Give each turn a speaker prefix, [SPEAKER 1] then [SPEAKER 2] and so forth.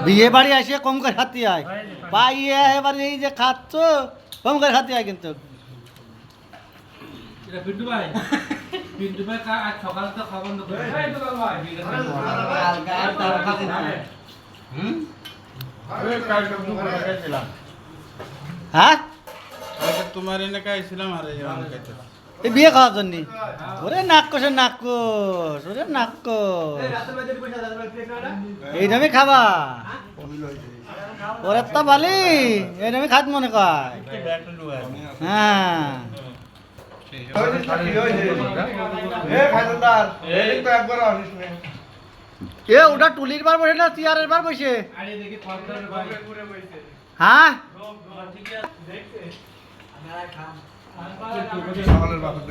[SPEAKER 1] বিয়ে বাড়ি আসে কম করে খাতে হয় পাইয়ে এবার এই যে খাচ্ছ কম করে খাতে হয় কিন্তু
[SPEAKER 2] পিন্টু ভাই আজ সকালে তো খাওয়া বন্ধ করে
[SPEAKER 1] হ্যাঁ
[SPEAKER 3] তোমার এনে খাইছিলাম আর
[SPEAKER 1] এই বিয়ে খাওয়ার জন্য ওরে নাক্কস নাক্কস ওরে নাক্কস এই দামে খাবা ওরে তো বালি এই দামে খাত মনে কয় হ্যাঁ এ ওটা টুলির বার বসে না চেয়ারের বার বসে হ্যাঁ
[SPEAKER 3] সকালের বাপের